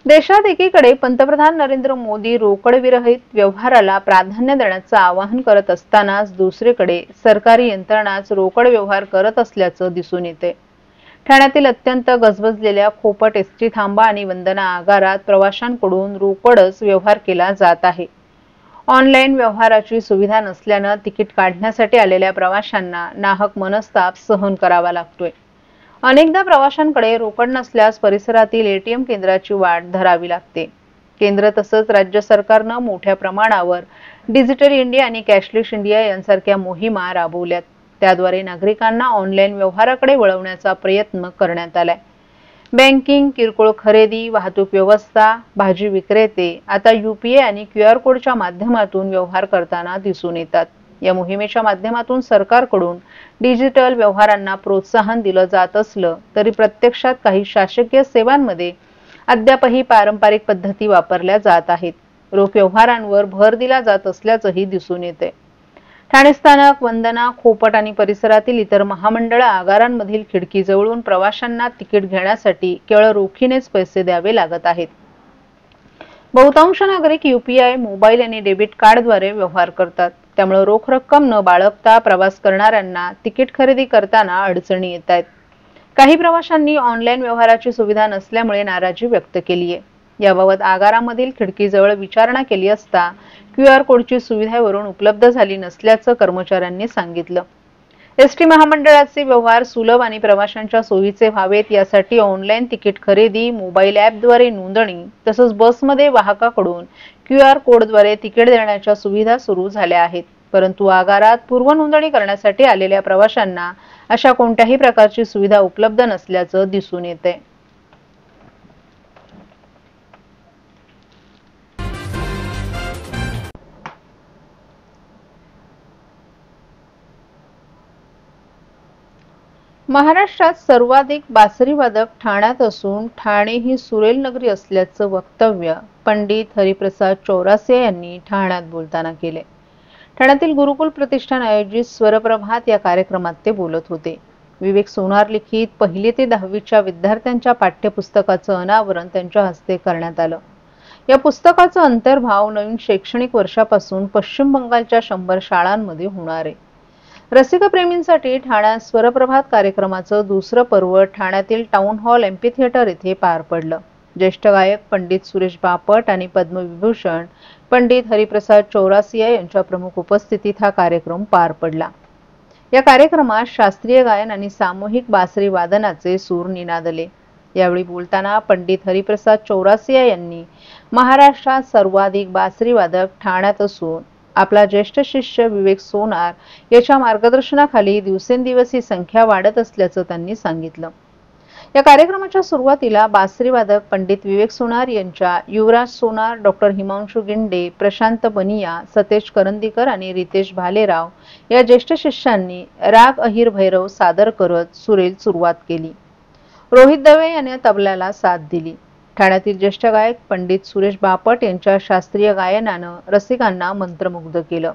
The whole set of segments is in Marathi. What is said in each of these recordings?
देशात एकीकडे पंतप्रधान नरेंद्र मोदी रोकडविरहित व्यवहाराला प्राधान्य देण्याचं आवाहन करत असतानाच दुसरीकडे सरकारी यंत्रणाच रोकड व्यवहार करत असल्याचं दिसून येते। ठाण्यातील अत्यंत गजबजलेल्या खोपट एसटी थांबा आणि वंदना आगारात प्रवाशांकडून रोकडच व्यवहार केला जात आहे। ऑनलाईन व्यवहाराची सुविधा नसल्यानं तिकीट काढण्यासाठी आलेल्या प्रवाशांना नाहक मनस्ताप सहन करावा लागतोय। अनेकदा प्रवाशांकडे रोकड नसल्यास परिसरातील एटीएम केंद्राची वाट धरावी लागते। केंद्र तसंच राज्य सरकारनं मोठ्या प्रमाणावर डिजिटल इंडिया आणि कॅशलेस इंडिया यांसारख्या मोहिमा राबवल्यात। त्याद्वारे नागरिकांना ऑनलाईन व्यवहाराकडे वळवण्याचा प्रयत्न करण्यात आलाय। बँकिंग, किरकोळ खरेदी, वाहतूक व्यवस्था, भाजी विक्रेते आता यूपीआय आणि क्यूआर कोडच्या माध्यमातून व्यवहार करताना दिसून येतात। या मोहिमेच्या माध्यमातून सरकारकडून डिजिटल व्यवहारांना प्रोत्साहन दिलं जात असलं तरी प्रत्यक्षात काही शासकीय सेवांमध्ये अद्यापही पारंपरिक पद्धती वापरल्या जात आहेत। रोख व्यवहारांवर भर दिला जात असल्याचंही दिसून येते। ठाणे स्थानक, वंदना, खोपट आणि परिसरातील इतर महामंडळ आगारांमधील खिडकीजवळून प्रवाशांना तिकीट घेण्यासाठी केवळ रोखीनेच पैसे द्यावे लागत आहेत। बहुतांश नागरिक यूपीआय, मोबाईल आणि डेबिट कार्डद्वारे व्यवहार करतात। त्यामुळे रोख रक्कम न बाळगता प्रवास करणाऱ्यांना तिकीट खरेदी करताना अडचणी येत आहेत। काही प्रवाशांनी ऑनलाईन व्यवहाराची सुविधा नसल्यामुळे नाराजी व्यक्त केली आहे। याबाबत आगारामधील खिडकीजवळ विचारणा केली असता क्यूआर कोडची सुविधावरून उपलब्ध झाली नसल्याचं कर्मचाऱ्यांनी सांगितलं। एसटी महामंडळाचे व्यवहार सुलभ आणि प्रवाशांच्या सोयीचे व्हावेत यासाठी ऑनलाईन तिकीट खरेदी, मोबाईल ॲपद्वारे नोंदणी तसंच बसमध्ये वाहकाकडून क्यूआर कोडद्वारे तिकीट देण्याच्या सुविधा सुरू झाल्या आहेत। परंतु आगारात पूर्व नोंदणी करण्यासाठी आलेल्या प्रवाशांना अशा कोणत्याही प्रकारची सुविधा उपलब्ध नसल्याचं दिसून येते। महाराष्ट्रात सर्वाधिक बासरी वादक ठाण्यात असून ठाणे ही सुरेल नगरी असल्याचं वक्तव्य पंडित हरिप्रसाद चौरासिया यांनी ठाण्यात बोलताना केले। ठाण्यातील गुरुकुल प्रतिष्ठान आयोजित स्वरप्रभात या कार्यक्रमात ते बोलत होते। विवेक सोनार लिखित 1ली ते 10वीच्या विद्यार्थ्यांच्या पाठ्यपुस्तकाचं अनावरण त्यांच्या हस्ते करण्यात आलं। या पुस्तकाचा अंतर्भाव नवीन शैक्षणिक वर्षापासून पश्चिम बंगालच्या 100 शाळांमध्ये होणार आहे। रसिकप्रेमींसाठी ठाण्यात स्वरप्रभात कार्यक्रमाचं दुसरं पर्व ठाण्यातील टाउन हॉल एम्पी थिएटर येथे पार पडलं। ज्येष्ठ गायक पंडित सुरेश बापट आणि पद्मविभूषण पंडित हरिप्रसाद चौरासिया यांच्या प्रमुख उपस्थितीत हा कार्यक्रम पार पडला। या कार्यक्रमात शास्त्रीय गायन आणि सामूहिक बासरी वादनाचे सूर निनादले। यावेळी बोलताना पंडित हरिप्रसाद चौरासिया यांनी महाराष्ट्रात सर्वाधिक बासरी वादक ठाण्यात असून आपला ज्येष्ठ शिष्य विवेक सोनार याच्या मार्गदर्शनाखाली दिवसेंदिवस ही संख्या वाढत असल्याचं त्यांनी सांगितलं। या कार्यक्रमाच्या सुरुवातीला बासरी वादक पंडित विवेक सोनार यांच्या युवराज सोनार, डॉक्टर हिमांशु गिंडे, प्रशांत बनिया, सतेज करंदीकर आणि रितेश भालेराव या ज्येष्ठ शिष्यांनी राग अहिर भैरव सादर करत सुरेल सुरुवात केली। रोहित दवे यांनी तबल्याला साथ दिली। ठाण्यातील ज्येष्ठ गायक पंडित सुरेश बापट यांच्या शास्त्रीय गायनानं रसिकांना मंत्रमुग्ध केलं।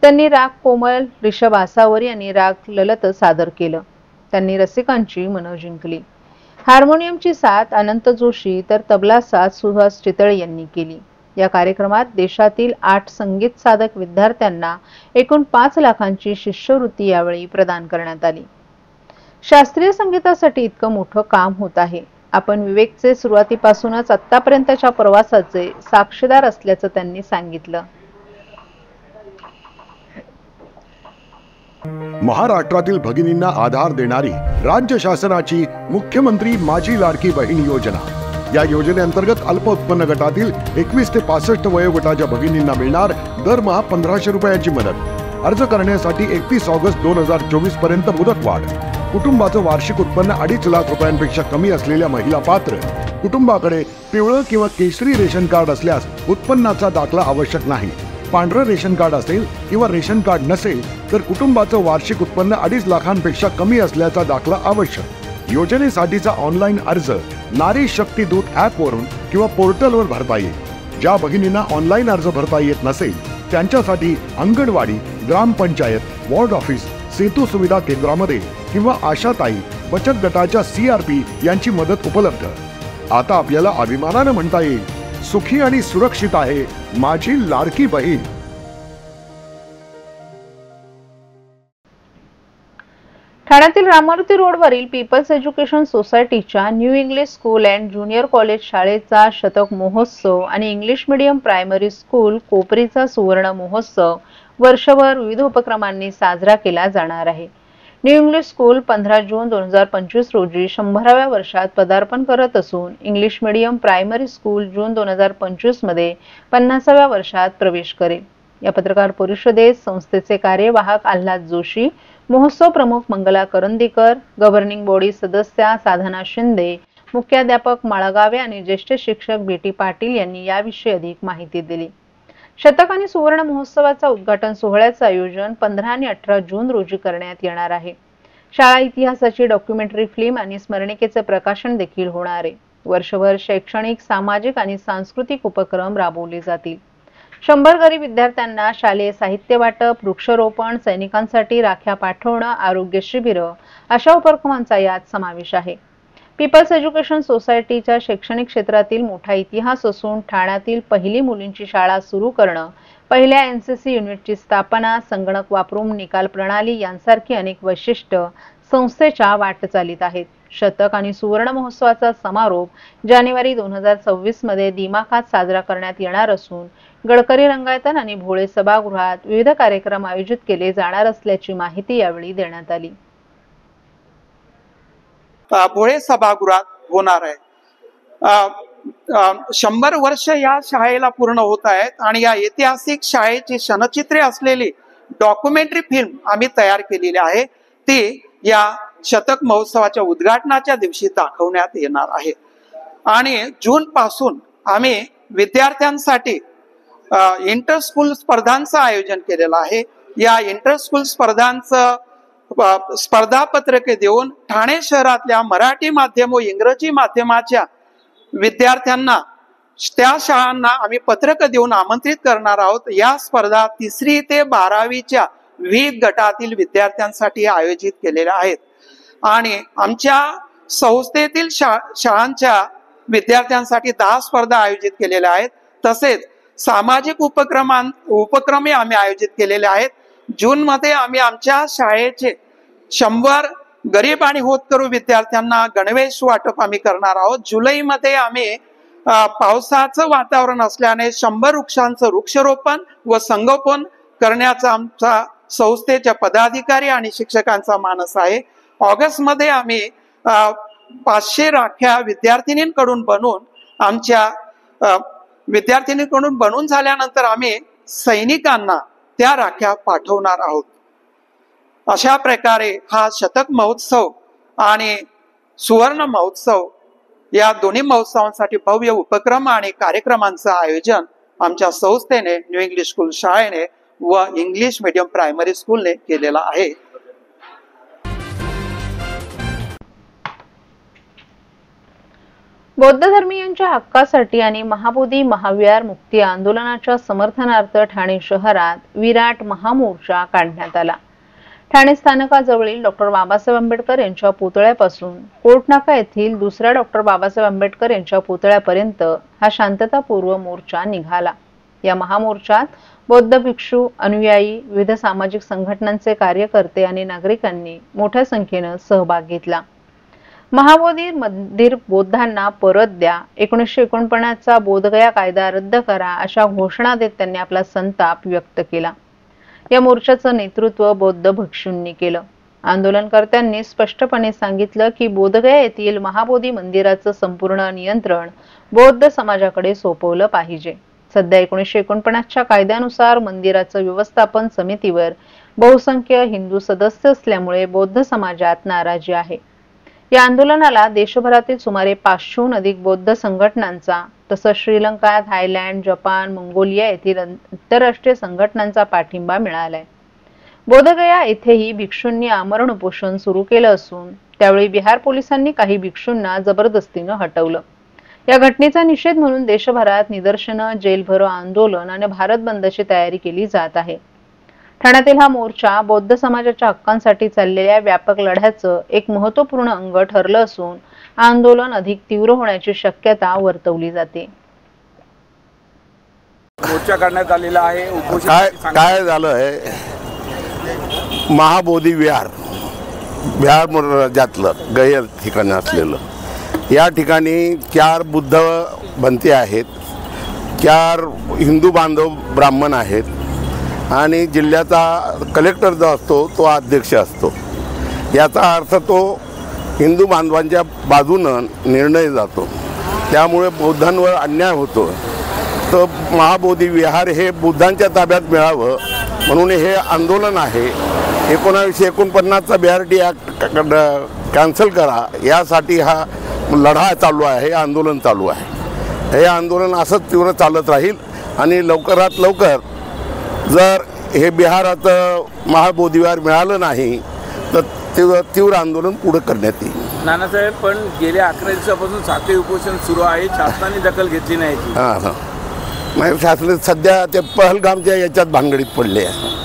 त्यांनी राग कोमल, ऋषभ आसावरी आणि राग ललत सादर केलं। त्यांनी रसिकांची मनं जिंकली। हार्मोनियमची साथ अनंत जोशी तर तबला साथ सुहास चितळे यांनी केली। या कार्यक्रमात देशातील 8 संगीत साधक विद्यार्थ्यांना एकूण 5 लाखांची शिष्यवृत्ती यावेळी प्रदान करण्यात आली। शास्त्रीय संगीतासाठी इतकं मोठं काम होत आहे। आपण विवेकचे सुरुवातीपासूनच आतापर्यंतच्या प्रवासाचे साक्षीदार असल्याचं त्यांनी सांगितलं। महाराष्ट्रातील भगिनींना आधार देणारी राज्य शासनाची मुख्यमंत्री माझी लाडकी बहीण योजना। या योजनेअंतर्गत अल्प उत्पन्न गटातील 21 ते 65 वयोगटाच्या भगिनींना मिळणार दरमहा 1500 रुपयांची मदत। अर्ज करण्यासाठी 31 ऑगस्ट 2024 पर्यंत मुदतवाढ। कुटुंबाचं वार्षिक उत्पन्न 2.5 लाख रुपयांपेक्षा कमी असलेल्या महिला पात्र। कुटुंबाकडे पिवळं किंवा केशरी रेशन कार्ड असल्यास उत्पन्नाचा दाखला आवश्यक नाही। पांढरं रेशन कार्ड असेल किंवा रेशन कार्ड नसेल तर कुटुंबाचं वार्षिक उत्पन्न 2.5 लाखांपेक्षा कमी असल्याचा दाखला आवश्यक। योजनेसाठीचा ऑनलाईन अर्ज नारी शक्ती दूत ॲपवरून किंवा पोर्टलवर भरता येईल। ज्या भगिनींना ऑनलाईन अर्ज भरता येत नसेल त्यांच्यासाठी अंगणवाडी, ग्रामपंचायत, वॉर्ड ऑफिस, सेतू सुविधा केंद्रामध्ये किंवा आशाताई बचत गटाच्या CRP यांची मदत उपलब्ध। आता आपल्याला अभिमानाने म्हणता येईल, सुखी आणि सुरक्षित आहे माझी लाडकी बहीण. ठाण्यातील रामारुती रोडवरील पीपल्स एज्युकेशन सोसायटीच्या new English school and junior college शाळेचा शतक महोत्सव आणि इंग्लिश मीडियम प्रायमरी स्कूल कोपरीचा सुवर्ण महोत्सव वर्षभर विविध उपक्रमांनी साजरा केला जाणार आहे. न्यू इंग्लिश स्कूल 15 जून 2025 रोजी 100व्या वर्षात पदार्पण करत असून इंग्लिश मीडियम प्रायमरी स्कूल जून 2025 मध्ये 50व्या वर्षात प्रवेश करेल. या पत्रकार परिषदेत संस्थेचे कार्यवाहक आल्हाद जोशी, महोत्सव प्रमुख मंगला करंदीकर, गव्हर्निंग बॉडी सदस्या साधना शिंदे, मुख्याध्यापक माळगावे आणि ज्येष्ठ शिक्षक बीटी पाटील यांनी याविषयी अधिक माहिती दिली. शतक आणि सुवर्ण महोत्सवाचा उद्घाटन सोहळ्याचं आयोजन 15 आणि 18 जून रोजी करण्यात येणार आहे. शाळा इतिहासाची डॉक्युमेंटरी फिल्म आणि स्मरणिकेचे प्रकाशन देखील होणार आहे. वर्षभर शैक्षणिक, सामाजिक आणि सांस्कृतिक उपक्रम राबवले जातील. 100 गरीब विद्यार्थ्यांना शालेय साहित्य वाटप, वृक्षारोपण, सैनिकांसाठी राख्या पाठवणं, आरोग्य शिबिरं अशा उपक्रमांचा यात समावेश आहे. पीपल्स एज्युकेशन सोसायटीच्या शैक्षणिक क्षेत्रातील मोठा इतिहास असून ठाण्यातील पहिली मुलींची शाळा सुरू करणं, पहिल्या एनसीसी युनिटची स्थापना, संगणक वापरून निकाल प्रणाली यांसारखी अनेक वैशिष्ट्य संस्थेच्या वाटचालीत आहेत. शतक आणि सुवर्ण महोत्सवाचा समारोप जानेवारी 2026 मध्ये दिमाखात साजरा करण्यात येणार असून गडकरी रंगायतन आणि भोळे सभागृहात विविध कार्यक्रम आयोजित केले जाणार असल्याची माहिती यावेळी देण्यात आली. भोळे सभागृहात होणार आहे. 100 वर्ष या शाळेला पूर्ण होत आहेत आणि या ऐतिहासिक शाळेची क्षणचित्रे असलेली डॉक्युमेंटरी फिल्म आम्ही तयार केलेली आहे. ती या शतक महोत्सवाच्या उद्घाटनाच्या दिवशी दाखवण्यात येणार आहे. आणि जून पासून आम्ही विद्यार्थ्यांसाठी इंटर स्कूल स्पर्धांचं आयोजन केलेलं आहे. या इंटर स्कूल स्पर्धांचं स्पर्धा पत्रके देऊन ठाणे शहरातल्या मराठी माध्यम व इंग्रजी माध्यमाच्या विद्यार्थ्यांना, त्या शाळांना आम्ही पत्रक देऊन आमंत्रित करणार आहोत. या स्पर्धा 3री ते 12वीच्या विविध गटातील विद्यार्थ्यांसाठी आयोजित केलेल्या आहेत. आणि आमच्या संस्थेतील शाळांच्या विद्यार्थ्यांसाठी 10 स्पर्धा आयोजित केलेल्या आहेत. तसेच सामाजिक उपक्रमे आम्ही आयोजित केलेले आहेत. जून मध्ये आम्ही आमच्या शाळेचे 100 गरीब आणि होतकरू विद्यार्थ्यांना गणवेश वाटप आम्ही करणार आहोत. जुलैमध्ये आम्ही पावसाचं वातावरण असल्याने 100 वृक्षांचं वृक्षारोपण व संगोपन करण्याचा आमचा संस्थेच्या पदाधिकारी आणि शिक्षकांचा मानस आहे. ऑगस्टमध्ये आम्ही 500 राख्या विद्यार्थिनींकडून बनवून झाल्यानंतर आम्ही सैनिकांना त्या राख्या पाठवणार आहोत. अशा प्रकारे हा शतक महोत्सव आणि सुवर्ण महोत्सव या दोन्ही महोत्सवांसाठी भव्य उपक्रम आणि कार्यक्रमांचं आयोजन आमच्या संस्थेने, न्यू इंग्लिश स्कूल शाळेने व इंग्लिश मीडियम प्रायमरी स्कूलने केलेला आहे. बौद्ध धर्मीयांच्या हक्कासाठी आणि महाबोधी महाविहार मुक्ती आंदोलनाच्या समर्थनार्थ ठाणे शहरात विराट महामोर्चा काढण्यात आला. ठाणे स्थानकाजवळील डॉक्टर बाबासाहेब आंबेडकर यांच्या पुतळ्यापासून कोर्टनाका येथील दुसऱ्या डॉक्टर बाबासाहेब आंबेडकर यांच्या पुतळ्यापर्यंत हा शांततापूर्व मोर्चा निघाला. या महामोर्चात बौद्ध भिक्षू, अनुयायी, विविध सामाजिक संघटनांचे कार्यकर्ते आणि नागरिकांनी मोठ्या संख्येने सहभाग घेतला. महाबोधी मंदिर बौद्धांना परत द्या, 1949चा बोधगया कायदा रद्द करा अशा घोषणा देत त्यांनी आपला संताप व्यक्त केला. या मोर्चाचं नेतृत्व बौद्ध भिक्षूंनी केलं. आंदोलनकर्त्यांनी स्पष्टपणे सांगितलं की बोधगया येथील महाबोधी मंदिराचं संपूर्ण नियंत्रण बौद्ध समाजाकडे सोपवलं पाहिजे. सध्या 1949च्या कायद्यानुसार मंदिराचं व्यवस्थापन समितीवर बहुसंख्य हिंदू सदस्य असल्यामुळे बौद्ध समाजात नाराजी आहे. या आंदोलनाला देशभरातील सुमारे 500हून अधिक बौद्ध संघटनांचा तसंच श्रीलंका, थायलंड, जपान, मंगोलिया येथील आंतरराष्ट्रीय संघटनांचा पाठिंबा मिळालाय. बोधगया येथेही भिक्षूंनी आमरण उपोषण सुरू केलं असून त्यावेळी बिहार पोलिसांनी काही भिक्षूंना जबरदस्तीनं हटवलं. या घटनेचा निषेध म्हणून देशभरात निदर्शनं, जेलभरो आंदोलन आणि भारत बंदची तयारी केली जात आहे. ठाण्यातील हा मोर्चा बौद्ध समाजाच्या हक्कांसाठी चाललेल्या व्यापक लढ्याचं एक महत्त्वपूर्ण अंग ठरलं असून आंदोलन अधिक तीव्र होण्याची शक्यता वर्तवली जाते. मोर्चा करण्यात आलेला आहे. काय झालं आहे, महाबोधी विहार राज्यातलं गैर ठिकाण असलेलं, या ठिकाणी 4 बुद्ध बनते आहेत, 4 हिंदू बांधव ब्राह्मण आहेत आणि जिल्ह्याचा कलेक्टर जो असतो तो अध्यक्ष असतो. याचा अर्थ तो हिंदू बांधवांच्या बाजूनं निर्णय जातो, त्यामुळे बौद्धांवर अन्याय होतो. तर महाबोधी विहार हे बुद्धांच्या ताब्यात मिळावं म्हणून हे आंदोलन आहे. 1949चा BRT ॲक्ट कॅन्सल करा यासाठी हा लढा चालू आहे, हे आंदोलन चालू आहे. हे आंदोलन असंच तीव्र चालत राहील आणि लवकरात लवकर जर हे बिहाराचं महाबोधी विहार मिळालं नाही तर तीव्र आंदोलन पुढे करण्यात येईल. नानासाहेब, पण गेल्या 11 दिवसापासून साखळी उपोषण सुरू आहे, शासनाने दखल घेतली नाही. हां, शासन सध्या ते पहलगामच्या याच्यात भानगडीत पडले आहे.